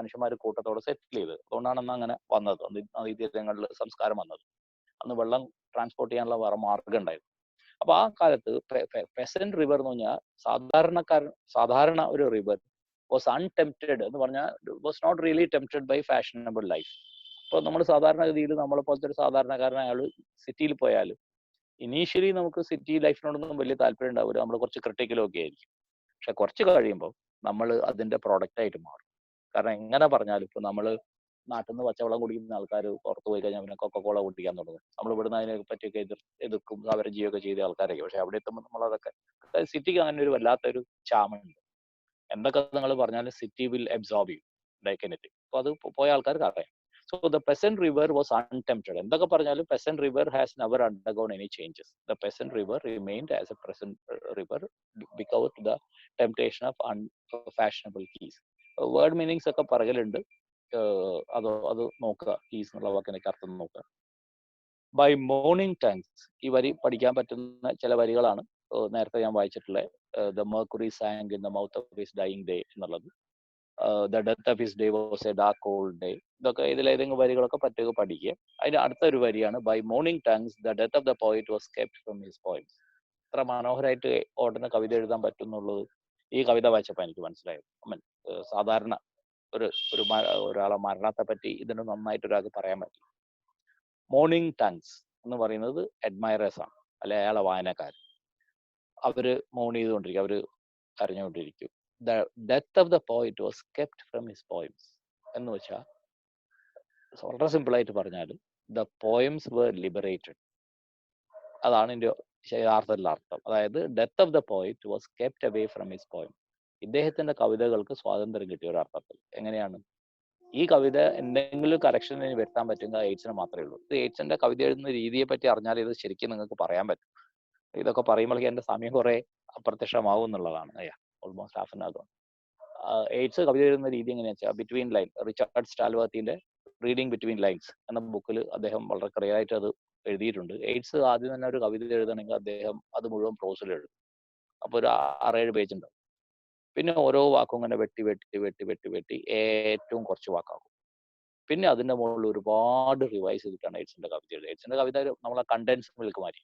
മനുഷ്യന്മാർ കൂട്ടത്തോടെ സെറ്റിൽ ചെയ്തത്. അതുകൊണ്ടാണ് അന്ന് അങ്ങനെ വന്നത്, നദീതീരങ്ങളിൽ സംസ്കാരം വന്നത്. അന്ന് വെള്ളം ട്രാൻസ്പോർട്ട് ചെയ്യാനുള്ള വേറെ മാർഗം ഉണ്ടായിരുന്നു. അപ്പൊ ആ കാലത്ത് പെസന്റ് റിവർ എന്ന് പറഞ്ഞാൽ സാധാരണ ഒരു റിവർ വാസ് അൺടെംപ്റ്റഡ് എന്ന് പറഞ്ഞാൽ was not really tempted by fashionable life. ഇപ്പോൾ നമ്മൾ സാധാരണഗതിയിൽ നമ്മളെ പോലത്തെ ഒരു സാധാരണക്കാരൻ അയാൾ സിറ്റിയിൽ പോയാൽ ഇനീഷ്യലി നമുക്ക് സിറ്റി ലൈഫിനോടൊന്നും വലിയ താല്പര്യം ഉണ്ടാവില്ല, നമ്മൾ കുറച്ച് ക്രിട്ടിക്കലും ഒക്കെ ആയിരിക്കും. പക്ഷെ കുറച്ച് കഴിയുമ്പോൾ നമ്മൾ അതിന്റെ പ്രോഡക്റ്റ് ആയിട്ട് മാറും. കാരണം എങ്ങനെ പറഞ്ഞാലും ഇപ്പൊ നമ്മൾ നാട്ടിൽ നിന്ന് പച്ചവെള്ളം കുടിക്കുന്ന ആൾക്കാർ പുറത്ത് പോയി കഴിഞ്ഞാൽ പിന്നെ കൊക്കക്കോള കുടിക്കാൻ തുടങ്ങും. നമ്മൾ ഇവിടുന്ന് അതിനെ പറ്റിയൊക്കെ എതിർക്കും സമരം ചെയ്യുകയൊക്കെ ചെയ്ത ആൾക്കാരൊക്കെ. പക്ഷെ അവിടെ എത്തുമ്പോൾ നമ്മളതൊക്കെ സിറ്റിക്ക് അങ്ങനെ ഒരു വല്ലാത്തൊരു ചാമുണ്ട്. എന്തൊക്കെ നിങ്ങൾ പറഞ്ഞാലും city will absorb you like anything. അപ്പൊ അത് പോയ ആൾക്കാർക്ക് അറിയാം. So the peasant river was untempted. എന്തൊക്കെ പറഞ്ഞാലും peasant river has never undergone any changes. The peasant river remained as a peasant river without the temptation of unfashionable keys. Word meanings ഒക്കെ പറയലുണ്ട്, അത് നോക്കുക. കീസ് എന്നുള്ള വാക്കിനൊക്കെ അർത്ഥം നോക്കുക. ബൈ മോർണിംഗ് ടൈംസ്, ഈ വരി പഠിക്കാൻ പറ്റുന്ന ചില വരികളാണ് നേരത്തെ ഞാൻ വായിച്ചിട്ടുള്ള the mercury sank in the mouth of his dying day എന്നുള്ളത്. The death of his day was a dark cold day. ഇതൊക്കെ ഇതിലേതെങ്കിലും വരികളൊക്കെ പറ്റുക പഠിക്കുക. അതിന്റെ അടുത്തൊരു വരിയാണ് by mourning times the death of the poet was kept from his poems. ഇത്ര മനോഹരമായിട്ട് ഓടന കവിത എഴുതാൻ പറ്റുന്നുള്ളത് ഈ കവിത വായിച്ചപ്പോൾ എനിക്ക് മനസ്സിലായത്. സാധാരണ ഒരാളെ മരണത്തെ പറ്റി ഇതിന് നന്നായിട്ട് ഒരാൾക്ക് പറയാൻ പറ്റും. മോർണിംഗ് ടങ്സ് എന്ന് പറയുന്നത് അഡ്മയറേഴ്സ് ആണ്, അല്ലെ അയാളെ വായനക്കാർ. അവര് മോൺ ചെയ്തുകൊണ്ടിരിക്കും, അവര് കരഞ്ഞുകൊണ്ടിരിക്കും. The death of the poet was kept from his poems എന്ന് വെച്ചാൽ വളരെ സിമ്പിൾ ആയിട്ട് പറഞ്ഞാൽ ദ പോയംസ് വേർ ലിബറേറ്റഡ്. അതാണ് എൻ്റെ യഥാർത്ഥത്തിലുള്ള അർത്ഥം. അതായത് death of the poet was kept away from his poem. ഇദ്ദേഹത്തിന്റെ കവിതകൾക്ക് സ്വാതന്ത്ര്യം കിട്ടിയ ഒരു അർത്ഥത്തിൽ. എങ്ങനെയാണ് ഈ കവിത എന്തെങ്കിലും കറക്ഷൻ വരുത്താൻ പറ്റുന്ന എയ്ഡ്സിന് മാത്രമേ ഉള്ളൂ. ഇത് എയ്ഡ്സിന്റെ കവിത എഴുതുന്ന രീതിയെ പറ്റി അറിഞ്ഞാൽ ഇത് ശരിക്കും നിങ്ങൾക്ക് പറയാൻ പറ്റും. ഇതൊക്കെ പറയുമ്പോഴേക്കും എന്റെ സമയം കുറെ അപ്രത്യക്ഷമാവും എന്നുള്ളതാണ്. Almost half an hour. Yeats കവിത എഴുതുന്ന രീതി എങ്ങനെയാ വെച്ചാൽ ബിറ്റ്വീൻ ലൈൻ, റിച്ചാർഡ് സ്റ്റാൽവർത്തിന്റെ റീഡിങ് ബിറ്റ്വീൻ ലൈൻസ് എന്ന ബുക്കിൽ അദ്ദേഹം വളരെ ക്ലിയർ ആയിട്ട് അത് എഴുതിയിട്ടുണ്ട്. എയ്ഡ്സ് ആദ്യം തന്നെ ഒരു കവിത എഴുതണമെങ്കിൽ അദ്ദേഹം അത് മുഴുവൻ പ്രോസിൽ എഴുതും. അപ്പൊ ഒരു 6-7 പേജ് ഉണ്ടാവും. പിന്നെ ഓരോ വാക്കും ഇങ്ങനെ വെട്ടി വെട്ടി വെട്ടി വെട്ടി വെട്ടി ഏറ്റവും കുറച്ച് വാക്കാകും. പിന്നെ അതിന്റെ മുകളിൽ ഒരുപാട് റിവൈസ് ചെയ്തിട്ടാണ് എയ്ഡ്സിന്റെ കവിത എഴുതുന്നത്. എയ്ഡ്സിന്റെ കവിത നമ്മളെ കണ്ടൻസ് മിൽക്ക് മാതിരി,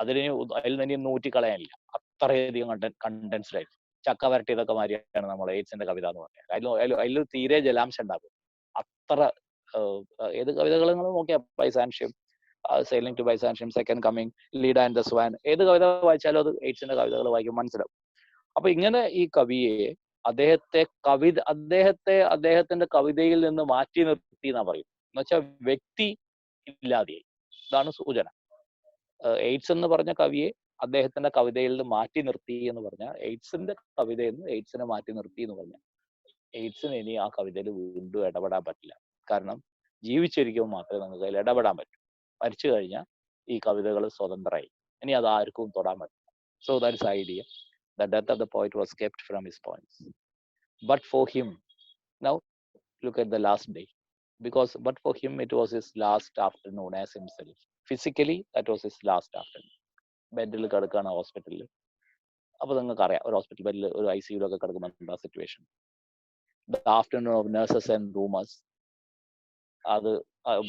അതിൽ നിന്ന് നൂറ്റിക്കളയാനില്ല, അത്രയധികം കണ്ടൻസ്ഡ് ആയിരിക്കും. ചക്ക വരട്ടിയതൊക്കെ മാതിരിയാണ് നമ്മൾ എയ്ഡ്സിന്റെ കവിത എന്ന് പറഞ്ഞാൽ. അതിൽ തീരെ ജലാംശം ഉണ്ടാകും. അത്ര ഏത് കവിതകൾ നിങ്ങൾ നോക്കിയാൽ Byzantium, sailing to Byzantium, second coming, Leda and the swan, ഏത് കവിത വായിച്ചാലും അത് എയ്ഡ്സിന്റെ കവിതകൾ വായിക്കും മനസ്സിലാവും. അപ്പൊ ഇങ്ങനെ ഈ കവിയെ അദ്ദേഹത്തിന്റെ കവിതയിൽ നിന്ന് മാറ്റി നിർത്തി എന്നാ പറയും. എന്നുവെച്ചാൽ വ്യക്തി ഇല്ലാതെയായി. ഇതാണ് സൂചന. എയ്ഡ്സ് എന്ന് പറഞ്ഞ കവിയെ അദ്ദേഹത്തിന്റെ കവിതയിൽ നിന്ന് മാറ്റി നിർത്തി എന്ന് പറഞ്ഞാൽ എയ്ഡ്സിന്റെ കവിതയിൽ നിന്ന് എയ്ഡ്സിനെ മാറ്റി നിർത്തി എന്ന് പറഞ്ഞാൽ എയ്ഡ്സിന് ഇനി ആ കവിതയിൽ വീണ്ടും ഇടപെടാൻ പറ്റില്ല. കാരണം ജീവിച്ചിരിക്കുമ്പോൾ മാത്രമേ നമുക്ക് അതിൽ ഇടപെടാൻ പറ്റൂ. മരിച്ചു കഴിഞ്ഞാൽ ഈ കവിതകൾ സ്വതന്ത്രമായി, ഇനി അത് ആർക്കും തൊടാൻ പറ്റില്ല. So that's idea. The death of the poet was kept from his poems. But for him, now look at the last day. But for him, it was his last afternoon as himself. Physically, that was his last afternoon. ബെഡിൽ കിടക്കുകയാണ് ഹോസ്പിറ്റലിൽ. അപ്പൊ നിങ്ങൾക്ക് അറിയാം, ഒരു hospital ബെഡിൽ ഒരു ICUലൊക്കെ കിടക്കുമ്പോൾ situation. The afternoon of nurses and rumours. അത്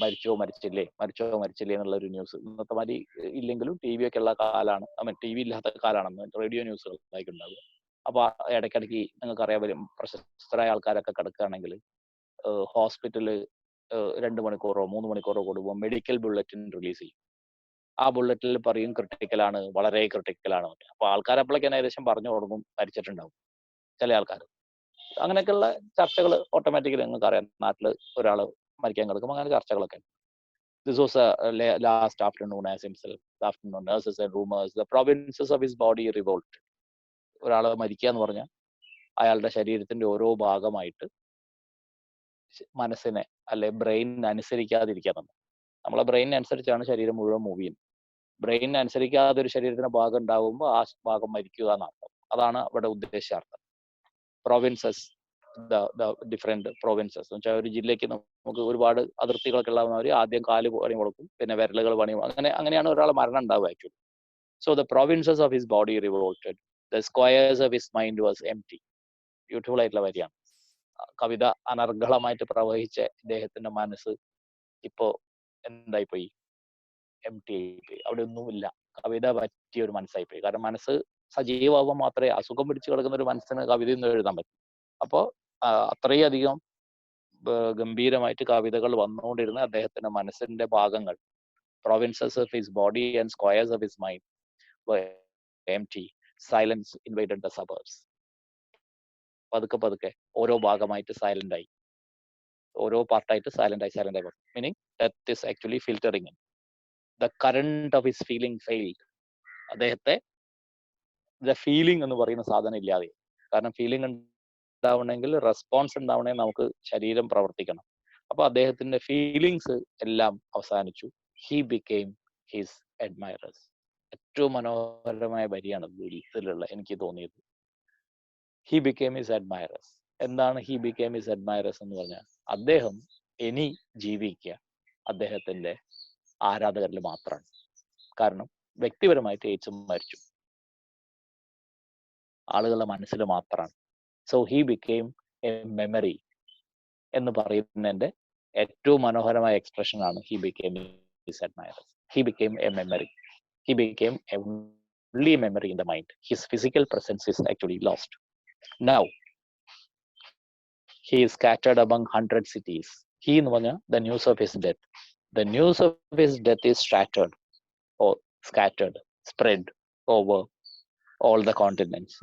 മരിച്ചോ മരിച്ചില്ലേ എന്നുള്ള ഒരു ന്യൂസ്. ഇന്നത്തെ മാതിരി ഇല്ലെങ്കിലും TV ഒക്കെ ഉള്ള കാലാണ്, TV ഇല്ലാത്ത കാലാണെന്ന് റേഡിയോ ന്യൂസുകളായി ഉണ്ടാവുക. അപ്പൊ ഇടയ്ക്കിടയ്ക്ക് നിങ്ങൾക്ക് അറിയാൻ പ്രശസ്തരായ ആൾക്കാരൊക്കെ കിടക്കുകയാണെങ്കിൽ ഹോസ്പിറ്റല് 2 മണിക്കൂറോ 3 മണിക്കൂറോ കൂടുമ്പോൾ മെഡിക്കൽ ബുള്ളറ്റിൻ റിലീസ് ചെയ്യും. ആ ബുള്ളറ്റിൽ പറയും ക്രിട്ടിക്കലാണ്, വളരെ ക്രിട്ടിക്കലാണ്. അപ്പൊ ആൾക്കാർ അപ്പോഴേക്കും ഏകദേശം പറഞ്ഞു തുടങ്ങും മരിച്ചിട്ടുണ്ടാവും ചില ആൾക്കാർ. അങ്ങനെയൊക്കെയുള്ള ചർച്ചകൾ ഓട്ടോമാറ്റിക്കലി നിങ്ങൾക്ക് അറിയാം. നാട്ടിൽ ഒരാൾ മരിക്കാൻ കിടക്കുമ്പോൾ അങ്ങനെ ചർച്ചകളൊക്കെ. This was a last afternoon as himself. The afternoon nurses and rumors. The provinces of his body revolted. ഒരാൾ മരിക്കുക എന്ന് പറഞ്ഞാൽ അയാളുടെ ശരീരത്തിന്റെ ഓരോ ഭാഗമായിട്ട് മനസ്സിനെ അല്ലെ ബ്രെയിനിനെ അനുസരിക്കാതിരിക്കാൻ തന്നെ. നമ്മളെ ബ്രെയിനിനെ അനുസരിച്ചാണ് ശരീരം മുഴുവൻ മൂവ് ചെയ്യുന്നത്. ബ്രെയിനിനെ അനുസരിക്കാതെ ഒരു ശരീരത്തിന് ഭാഗം ഉണ്ടാകുമ്പോൾ ആ ഭാഗം മരിക്കുക എന്നർത്ഥം. അതാണ് അവിടെ ഉദ്ദേശാർത്ഥം. പ്രൊവിൻസസ്, ഡിഫറെന്റ് പ്രൊവിൻസസ് എന്ന് വെച്ചാൽ ഒരു ജില്ലയ്ക്ക് നമുക്ക് ഒരുപാട് അതിർത്തികളൊക്കെ ഉള്ളവർ ആദ്യം കാല് പണി കൊടുക്കും, പിന്നെ വിരലുകൾ പണി കൊടുക്കും. അങ്ങനെയാണ് ഒരാളെ മരണം ഉണ്ടാവുക actually. So the provinces of his body revolted, the squares of his mind was empty. Beautiful ആയിട്ടുള്ള വരിയാണ്. കവിത അനർഗളമായിട്ട് പ്രവഹിച്ച ഇദ്ദേഹത്തിന്റെ മനസ്സ് ഇപ്പോ എന്തായിപ്പോയി? എം ടി ആയിപ്പോയി. അവിടെ ഒന്നുമില്ല. കവിത പറ്റിയ ഒരു മനസ്സായിപ്പോയി. കാരണം മനസ്സ് സജീവമാകുമ്പോൾ മാത്രമേ, അസുഖം പിടിച്ചു കിടക്കുന്ന ഒരു മനസ്സിന് കവിതയൊന്നും എഴുതാൻ പറ്റും. അപ്പോ അത്രയധികം ഗംഭീരമായിട്ട് കവിതകൾ വന്നുകൊണ്ടിരുന്ന അദ്ദേഹത്തിന്റെ മനസ്സിന്റെ ഭാഗങ്ങൾ, provinces of his body and squares of his mind were empty. Silence invaded the suburbs. പതുക്കെ പതുക്കെ ഓരോ ഭാഗമായിട്ട് സൈലന്റ് ആയി, ഓരോ പാർട്ടായിട്ട് സൈലന്റ് ആയി. Meaning death is actually filtering in. The current of his feeling failed. അദ്ദേഹത്തെ ഫീലിംഗ് എന്ന് പറയുന്ന സാധനം ഇല്ലാതെ. കാരണം ഫീലിംഗ് ഉണ്ടാവണമെങ്കിൽ റെസ്പോൺസ് ഉണ്ടാവണമെങ്കിൽ നമുക്ക് ശരീരം പ്രവർത്തിക്കണം. അപ്പൊ അദ്ദേഹത്തിന്റെ ഫീലിങ്സ് എല്ലാം അവസാനിച്ചു. He became his admirers. ഏറ്റവും മനോഹരമായ വരിയാണ് ഇതിലുള്ള എനിക്ക് തോന്നിയത്. He became his admirers. എന്താണ് ഹി ബിക്കെയിം ഹിസ് അഡ്മയറേഴ്സ് എന്ന് പറഞ്ഞാൽ, അദ്ദേഹം ഇനി ജീവിക്കുക അദ്ദേഹത്തിന്റെ ആരാധകരിൽ മാത്രമാണ്. കാരണം വ്യക്തിപരമായിട്ട് എയ്ഡ്സ് മരിച്ചു, ആളുകളുടെ മനസ്സിൽ മാത്രമാണ്. So he became a memory എന്ന് പറയുന്നതിന്റെ ഏറ്റവും മനോഹരമായ എക്സ്പ്രഷൻ ആണ് he became his admirers. He became a memory. He became only a memory in the mind. His physical presence is actually lost. Now, he is scattered among 100 cities. He എന്ന് പറഞ്ഞാൽ the news of his death. The news of his death is shattered or scattered, spread over all the continents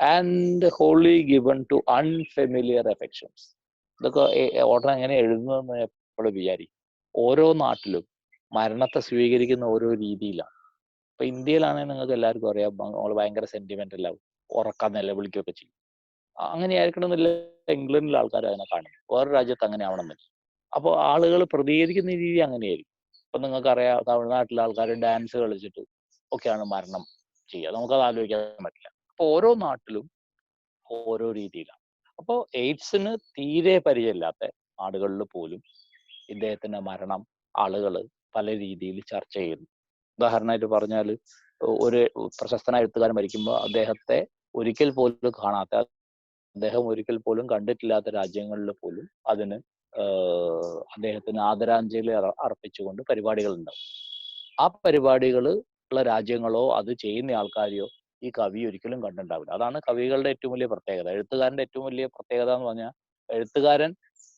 and wholly given to unfamiliar affections. ഇതൊക്കെ order എങ്ങനെ എഴുതുന്നതെന്ന് എപ്പോഴും വിചാരിക്കും. ഓരോ നാട്ടിലും മരണത്തെ സ്വീകരിക്കുന്ന ഓരോ രീതിയിലാണ്. ഇപ്പൊ ഇന്ത്യയിലാണെങ്കിൽ നിങ്ങൾക്ക് എല്ലാവർക്കും അറിയാം, നമ്മൾ ഭയങ്കര സെന്റിമെന്റൽ ആവും, ഉറക്കം നിലവിളിക്കുകയൊക്കെ ചെയ്യും. അങ്ങനെ ആയിരിക്കണം എന്നില്ല ഇംഗ്ലണ്ടിലെ ആൾക്കാർ അതിനെ കാണും, വേറെ രാജ്യത്ത് അങ്ങനെ ആവണമെന്നില്ല. അപ്പോൾ ആളുകൾ പ്രതികരിക്കുന്ന രീതി അങ്ങനെയായിരിക്കും. ഇപ്പൊ നിങ്ങൾക്കറിയാം, തമിഴ്നാട്ടിലെ ആൾക്കാർ ഡാൻസ് കളിച്ചിട്ട് ഒക്കെയാണ് മരണം ചെയ്യുക. നമുക്കത് ആലോചിക്കാൻ പറ്റില്ല. അപ്പൊ ഓരോ നാട്ടിലും ഓരോ രീതിയിലാണ്. അപ്പോൾ എയ്ഡ്സിന് തീരെ പരിചയമില്ലാത്ത നാടുകളിൽ പോലും ഇദ്ദേഹത്തിന്റെ മരണം ആളുകൾ പല രീതിയിൽ ചർച്ച ചെയ്യുന്നു. ഉദാഹരണമായിട്ട് പറഞ്ഞാൽ, ഒരു പ്രശസ്തനായ എഴുത്തുകാരൻ മരിക്കുമ്പോൾ അദ്ദേഹത്തെ ഒരിക്കൽ പോലും കാണാത്ത, അദ്ദേഹം ഒരിക്കൽ പോലും കണ്ടിട്ടില്ലാത്ത രാജ്യങ്ങളിൽ പോലും അതിന് അദ്ദേഹത്തിന് ആദരാഞ്ജലി അർപ്പിച്ചുകൊണ്ട് പരിപാടികൾ ഉണ്ടാവും. ആ പരിപാടികൾ ഉള്ള രാജ്യങ്ങളോ അത് ചെയ്യുന്ന ആൾക്കാരെയോ ഈ കവി ഒരിക്കലും കണ്ടിട്ടുണ്ടാവില്ല. അതാണ് കവികളുടെ ഏറ്റവും വലിയ പ്രത്യേകത. എഴുത്തുകാരന്റെ ഏറ്റവും വലിയ പ്രത്യേകത എന്ന് പറഞ്ഞാൽ, എഴുത്തുകാരൻ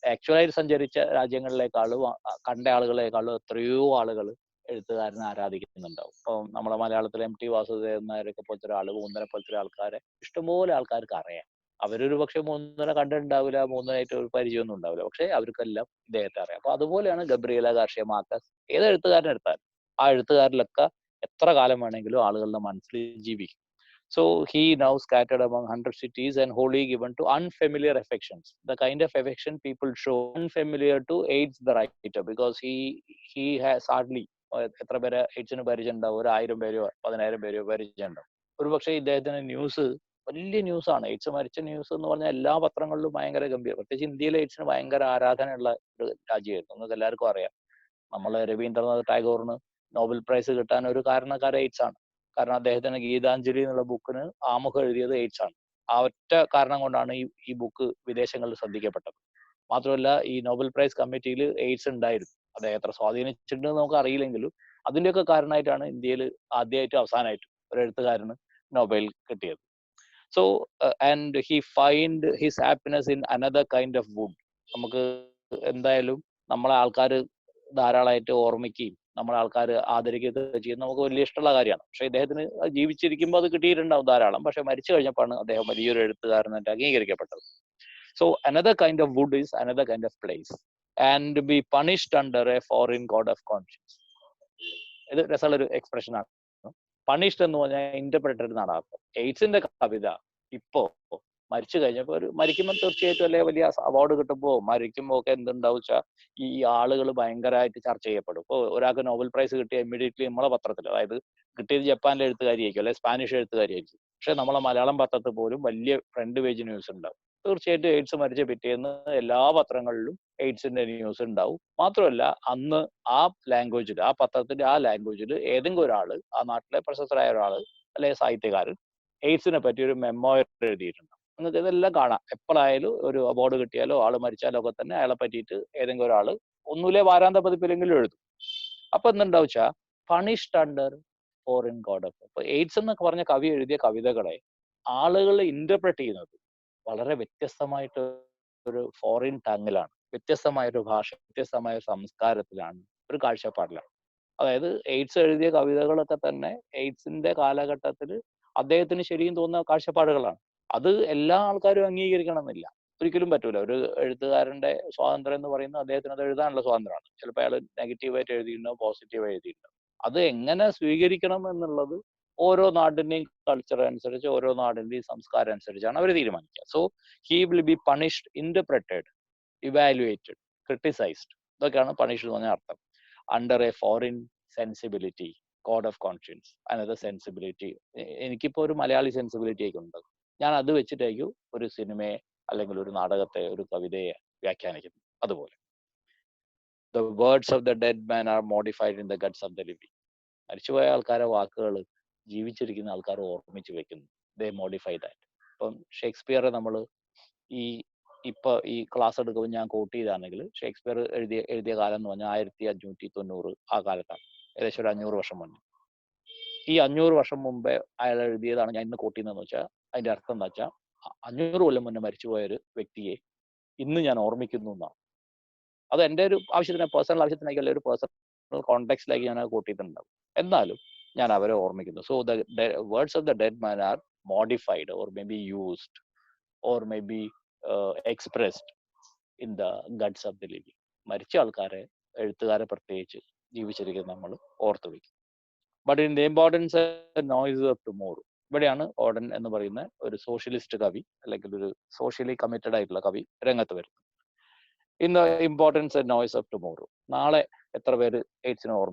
ആക്ച്വലായിട്ട് സഞ്ചരിച്ച രാജ്യങ്ങളിലേക്കാളും കണ്ട ആളുകളെക്കാളും എത്രയോ ആളുകൾ എഴുത്തുകാരനെ ആരാധിക്കുന്നുണ്ടാവും. ഇപ്പം നമ്മളെ മലയാളത്തിലെ എം ടി വാസുദേവൻ നായരൊക്കെ പോലത്തെ ഒരാൾ, മൂന്നര പോലത്തെ ആൾക്കാരെ ഇഷ്ടംപോലെ ആൾക്കാർക്ക് അറിയാം. അവരൊരു പക്ഷെ മൂന്നര കണ്ടിട്ടുണ്ടാവില്ല, മൂന്നരായിട്ട് ഒരു പരിചയമൊന്നും ഉണ്ടാവില്ല, പക്ഷെ അവർക്കെല്ലാം ഇദ്ദേഹത്തെ അറിയാം. അപ്പൊ അതുപോലെയാണ് ഗബ്രിയേല ഗാർഷ്യ മാർക്കസ്. ഏത് എഴുത്തുകാരനെ എടുത്താലും ആ എഴുത്തുകാരിലൊക്കെ എത്ര കാലം വേണമെങ്കിലും ആളുകളുടെ മനസ്സിൽ ജീവിക്കും. So he now scattered among 100 cities and wholly given to unfamiliar affections. The kind of affection people show unfamiliar to AIDS the writer, because he has hardly എത്ര പേരെ എയ്ഡ്സിന് പരിചയമുണ്ടാവും? 1000 പേരോ 10000 പേരോ പരിചയമുണ്ടാവും. ഒരു പക്ഷേ ഇദ്ദേഹത്തിന് ന്യൂസ് വലിയ ന്യൂസാണ്. എയ്ഡ്സ് മരിച്ച ന്യൂസ് എന്ന് പറഞ്ഞാൽ എല്ലാ പത്രങ്ങളിലും ഭയങ്കര ഗംഭീരം. പ്രത്യേകിച്ച് ഇന്ത്യയിലെ എയ്ഡ്സിന് ഭയങ്കര ആരാധനയുള്ള ഒരു രാജ്യമായിരുന്നു. നിങ്ങൾക്ക് എല്ലാവർക്കും അറിയാം, നമ്മളെ രവീന്ദ്രനാഥ് ടാഗോറിന് നോബൽ പ്രൈസ് കിട്ടാൻ ഒരു കാരണക്കാരൻ എയ്ഡ്സ് ആണ്. കാരണം അദ്ദേഹത്തിന് ഗീതാഞ്ജലി എന്നുള്ള ബുക്കിന് ആമുഖം എഴുതിയത് എയ്ഡ്സ് ആണ്. ആ ഒറ്റ കാരണം കൊണ്ടാണ് ഈ ബുക്ക് വിദേശങ്ങളിൽ ശ്രദ്ധിക്കപ്പെട്ടത്. മാത്രമല്ല, ഈ നോബൽ പ്രൈസ് കമ്മിറ്റിയിൽ എയ്ഡ്സ് ഉണ്ടായിരുന്നു. അദ്ദേഹം എത്ര സ്വാധീനിച്ചിട്ടുണ്ടെന്ന് നമുക്ക് അറിയില്ലെങ്കിലും അതിൻ്റെയൊക്കെ കാരണമായിട്ടാണ് ഇന്ത്യയിൽ ആദ്യമായിട്ടും അവസാനമായിട്ടും ഒരു എഴുത്തുകാരന് നൊബേൽ കിട്ടിയത്. So and he find his happiness in another kind of would. നമുക്ക് എന്തായാലും നമ്മളെ ആൾക്കാർ ധാരാളമായിട്ട് ഓർമ്മിക്കുകയും നമ്മളെ ആൾക്കാർ ആദരിക്കുകയൊക്കെ ചെയ്യുന്നത് നമുക്ക് വലിയ ഇഷ്ടമുള്ള കാര്യമാണ്. പക്ഷെ ഇദ്ദേഹത്തിന് ജീവിച്ചിരിക്കുമ്പോൾ അത് കിട്ടിയിട്ടുണ്ടാവും ധാരാളം. പക്ഷെ മരിച്ചു കഴിഞ്ഞപ്പോഴാണ് അദ്ദേഹം വലിയൊരു എഴുത്തുകാരനായിട്ട് അംഗീകരിക്കപ്പെട്ടത്. So another kind of wood is another kind of place and be punished under a foreign code of conscience. ഇത് രസമുള്ള ഒരു എക്സ്പ്രഷൻ ആണ്. പണിഷ്ഡ് എന്ന് പറഞ്ഞാൽ ഇന്റർപ്രറ്റഡ് എന്നാണ് അർത്ഥം. എയ്ഡ്സിന്റെ കവിത ഇപ്പോ മരിച്ചു കഴിഞ്ഞപ്പോൾ മരിക്കുമ്പോൾ തീർച്ചയായിട്ടും അല്ലെ വലിയ അവാർഡ് കിട്ടുമ്പോൾ മരിക്കുമ്പോൾ ഒക്കെ എന്തുണ്ടാവും വെച്ചാൽ ഈ ആളുകൾ ഭയങ്കരമായിട്ട് ചർച്ച ചെയ്യപ്പെടും. ഇപ്പോൾ ഒരാൾക്ക് നോബൽ പ്രൈസ് കിട്ടിയ ഇമ്മീഡിയറ്റ്ലി നമ്മളെ പത്രത്തിൽ, അതായത് കിട്ടിയത് ജപ്പാനിലെ എഴുത്തുകാരിയായിരിക്കും അല്ലെ സ്പാനിഷ് എഴുത്തുകാരിയായിരിക്കും, പക്ഷെ നമ്മളെ മലയാളം പത്രത്തിൽ പോലും വലിയ ഫ്രണ്ട് പേജ് ന്യൂസ് ഉണ്ടാവും. തീർച്ചയായിട്ടും എയ്ഡ്സ് മരിച്ച പിറ്റേന്ന് എല്ലാ പത്രങ്ങളിലും എയ്ഡ്സിന്റെ ന്യൂസ് ഉണ്ടാവും. മാത്രമല്ല, അന്ന് ആ ലാംഗ്വേജിൽ, ആ പത്രത്തിന്റെ ആ ലാംഗ്വേജിൽ ഏതെങ്കിലും ഒരാള്, ആ നാട്ടിലെ പ്രശസ്തരായ ഒരാള് അല്ലെ സാഹിത്യകാരൻ എയ്ഡ്സിനെ പറ്റി ഒരു മെമ്മോയർ എഴുതിയിട്ടുണ്ട്. നിങ്ങൾക്ക് ഇതെല്ലാം കാണാം. എപ്പോഴായാലും ഒരു അവാർഡ് കിട്ടിയാലോ ആള് മരിച്ചാലോ ഒക്കെ തന്നെ അയാളെ പറ്റിയിട്ട് ഏതെങ്കിലും ഒരാള് ഒന്നുമില്ലേ വാരാന്ത പതിപ്പിലെങ്കിലും എഴുതും. അപ്പൊ എന്തുണ്ടാവും വെച്ചാൽ punished under foreign God of. ഇപ്പൊ എയ്ഡ്സ് എന്നൊക്കെ പറഞ്ഞ കവി എഴുതിയ കവിതകളെ ആളുകൾ ഇന്റർപ്രറ്റ് ചെയ്യുന്നത് വളരെ വ്യത്യസ്തമായിട്ട് ഒരു ഫോറിൻ ടങ്ങിലാണ്, വ്യത്യസ്തമായ ഒരു ഭാഷ, വ്യത്യസ്തമായ ഒരു സംസ്കാരത്തിലാണ്, ഒരു കാഴ്ചപ്പാടിലാണ്. അതായത് എയ്ഡ്സ് എഴുതിയ കവിതകളൊക്കെ തന്നെ എയ്ഡ്സിന്റെ കാലഘട്ടത്തിൽ അദ്ദേഹത്തിന് ശരിയും തോന്നുന്ന കാഴ്ചപ്പാടുകളാണ്. അത് എല്ലാ ആൾക്കാരും അംഗീകരിക്കണം എന്നില്ല, ഒരിക്കലും പറ്റൂല. ഒരു എഴുത്തുകാരന്റെ സ്വാതന്ത്ര്യം എന്ന് പറയുന്നത് അദ്ദേഹത്തിന് അത് എഴുതാനുള്ള സ്വാതന്ത്ര്യമാണ്. ചിലപ്പോൾ അയാൾ നെഗറ്റീവായിട്ട് എഴുതിയിട്ടുണ്ടാവും, പോസിറ്റീവ് എഴുതിയിട്ടുണ്ടാവും. അത് എങ്ങനെ സ്വീകരിക്കണം എന്നുള്ളത് ഓരോ നാടിന്റെയും കൾച്ചർ അനുസരിച്ച്, ഓരോ നാടിന്റെയും സംസ്കാരം അനുസരിച്ചാണ് അവർ തീരുമാനിക്കുക. So he will be punished, interpreted, evaluated, criticised. ഇതൊക്കെയാണ് പണിഷ്ഡ് എന്ന് പറഞ്ഞ അർത്ഥം. Under a foreign sensibility, code of conscience, another sensibility. എനിക്കിപ്പോൾ ഒരു മലയാളി സെൻസിബിലിറ്റി ഒക്കെ ഉണ്ട്, ഞാൻ അത് വെച്ചിട്ടായിരിക്കും ഒരു സിനിമയെ അല്ലെങ്കിൽ ഒരു നാടകത്തെ, ഒരു കവിതയെ വ്യാഖ്യാനിക്കുന്നത്. അതുപോലെ the words of the dead man are modified in the guts of the living. മരിച്ചുപോയ ആൾക്കാരെ വാക്കുകൾ ജീവിച്ചിരിക്കുന്ന ആൾക്കാർ ഓർമ്മിച്ച് വെക്കുന്നു. They modify that. ഇപ്പം ഷേക്സ്പിയറെ നമ്മൾ ഈ ക്ലാസ് എടുക്കുമ്പോൾ ഞാൻ കോട്ട് ചെയ്താണെങ്കിൽ, ഷേക്സ്പിയർ എഴുതിയ കാലം എന്ന് പറഞ്ഞാൽ 1590 ആ കാലത്താണ്, ഏകദേശം ഒരു 500 വർഷം മുന്നേ. ഈ 500 വർഷം മുമ്പേ അയാൾ എഴുതിയതാണ് ഞാൻ ഇന്ന് കോട്ട് ചെയ്യുന്നതെന്ന് വെച്ചാൽ അതിന്റെ അർത്ഥം എന്താ വെച്ചാൽ 500 കൊല്ലം മുന്നേ മരിച്ചുപോയ ഒരു വ്യക്തിയെ ഇന്ന് ഞാൻ ഓർമ്മിക്കുന്നു എന്നാണ്. അത് എൻ്റെ ഒരു ആവശ്യത്തിന്, പേഴ്സണൽ ആവശ്യത്തിനായിരിക്കും, ഒരു പേഴ്സണൽ കോണ്ടെക്സ്റ്റിലേക്ക് ഞാൻ കോട്ട് ചെയ്തിട്ടുണ്ടാവും. എന്നാലും ഞാൻ അവരെ ഓർമ്മിക്കുന്നു. So the words of the dead man are modified or may be used or may be expressed in the guts of the living. മരിച്ച ആൾക്കാരെ, എഴുത്തുകാരെ പ്രത്യേകിച്ച്, ജീവിച്ചിരിക്കുന്ന നമ്മൾ ഓർത്തു വയ്ക്കും. But in the importance noise of tomorrow, ഇവിടെയാണ് ഓഡൻ എന്ന് പറയുന്ന ഒരു സോഷ്യലിസ്റ്റ് കവി അല്ലെങ്കിൽ ഒരു സോഷ്യലി കമ്മിറ്റഡ് ആയിട്ടുള്ള കവി രംഗത്ത് വരുന്നത്. In the importance noise of tomorrow, നാളെ എത്ര പേര് എയ്ഡ്സിനെ ഓർമ്മ